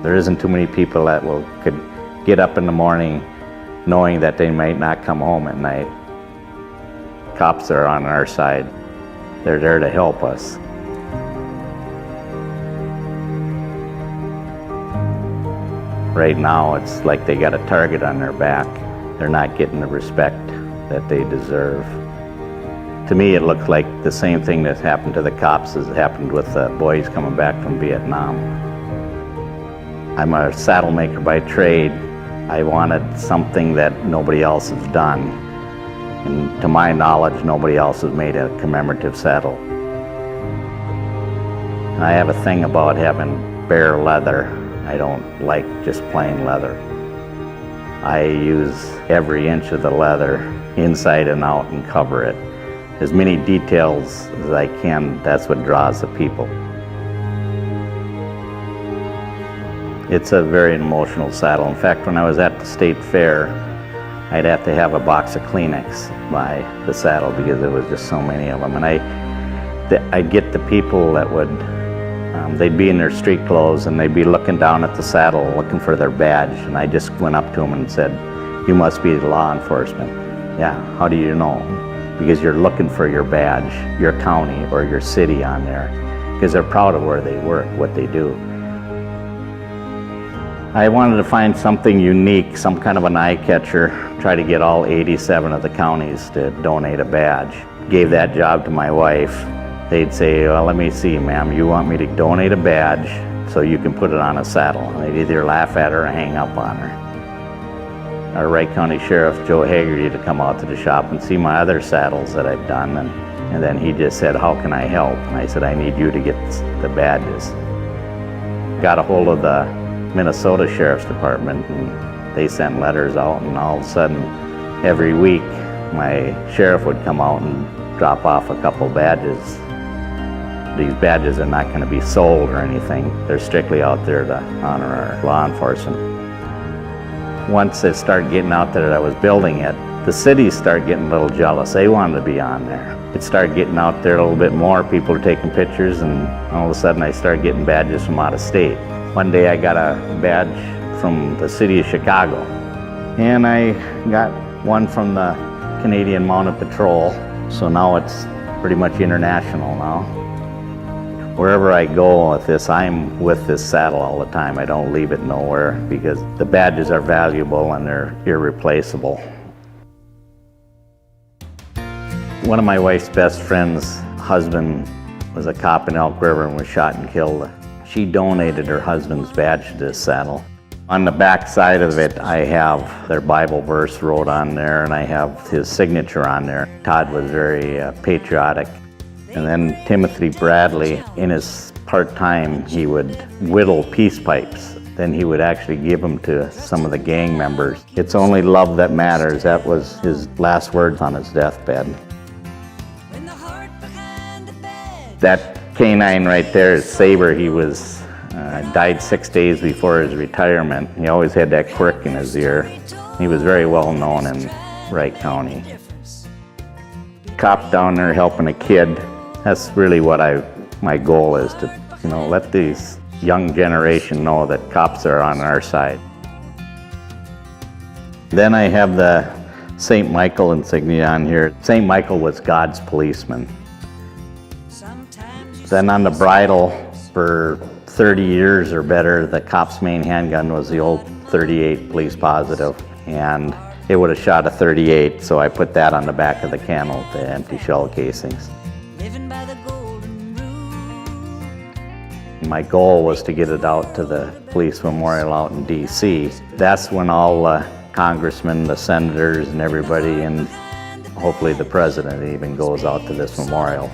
There isn't too many people that could get up in the morning knowing that they might not come home at night. Cops are on our side. They're there to help us. Right now, it's like they got a target on their back. They're not getting the respect that they deserve. To me, it looks like the same thing that happened to the cops as happened with the boys coming back from Vietnam. I'm a saddle maker by trade. I wanted something that nobody else has done. And to my knowledge, nobody else has made a commemorative saddle. And I have a thing about having bare leather. I don't like just plain leather. I use every inch of the leather, inside and out, and cover it. As many details as I can, that's what draws the people. It's a very emotional saddle. In fact, when I was at the state fair, I'd have to have a box of Kleenex by the saddle because there was just so many of them. And I'd get the people that would, they'd be in their street clothes and they'd be looking down at the saddle looking for their badge. And I just went up to them and said, "You must be the law enforcement." "Yeah, how do you know?" "Because you're looking for your badge, your county or your city on there." Because they're proud of where they work, what they do. I wanted to find something unique, some kind of an eye catcher, try to get all 87 of the counties to donate a badge. Gave that job to my wife. They'd say, "Well, let me see, ma'am, you want me to donate a badge so you can put it on a saddle?" And they'd either laugh at her or hang up on her. Our Wright County Sheriff, Joe Haggerty, to come out to the shop and see my other saddles that I've done. And then he just said, "How can I help?" And I said, "I need you to get the badges." Got a hold of the Minnesota Sheriff's Department, and they sent letters out, and all of a sudden, every week, my sheriff would come out and drop off a couple badges. These badges are not going to be sold or anything. They're strictly out there to honor our law enforcement. Once it started getting out there that I was building it, the cities started getting a little jealous. They wanted to be on there. It started getting out there a little bit more. People were taking pictures, and all of a sudden I started getting badges from out of state. One day I got a badge from the city of Chicago, and I got one from the Canadian Mounted Patrol, so now it's pretty much international now. Wherever I go with this, I'm with this saddle all the time. I don't leave it nowhere because the badges are valuable and they're irreplaceable. One of my wife's best friends' husband was a cop in Elk River and was shot and killed. She donated her husband's badge to this saddle. On the back side of it, I have their Bible verse wrote on there, and I have his signature on there. Todd was very patriotic. And then Timothy Bradley, in his part-time, he would whittle peace pipes. Then he would actually give them to some of the gang members. "It's only love that matters." That was his last words on his deathbed. That canine right there is Saber. He was died 6 days before his retirement. He always had that quirk in his ear. He was very well known in Wright County. Cop down there helping a kid. That's really what my goal is, to let these young generation know that cops are on our side. Then I have the St. Michael insignia on here. St. Michael was God's policeman. Then on the bridle, for 30 years or better, the cop's main handgun was the old .38 police positive, and it would have shot a .38, so I put that on the back of the cantle with the empty shell casings. My goal was to get it out to the police memorial out in DC. That's when all the congressmen, the senators, and everybody, and hopefully the president even goes out to this memorial.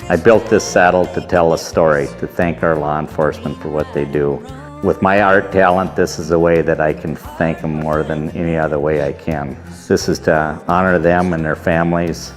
I built this saddle to tell a story, to thank our law enforcement for what they do. With my art talent, this is a way that I can thank them more than any other way I can. This is to honor them and their families,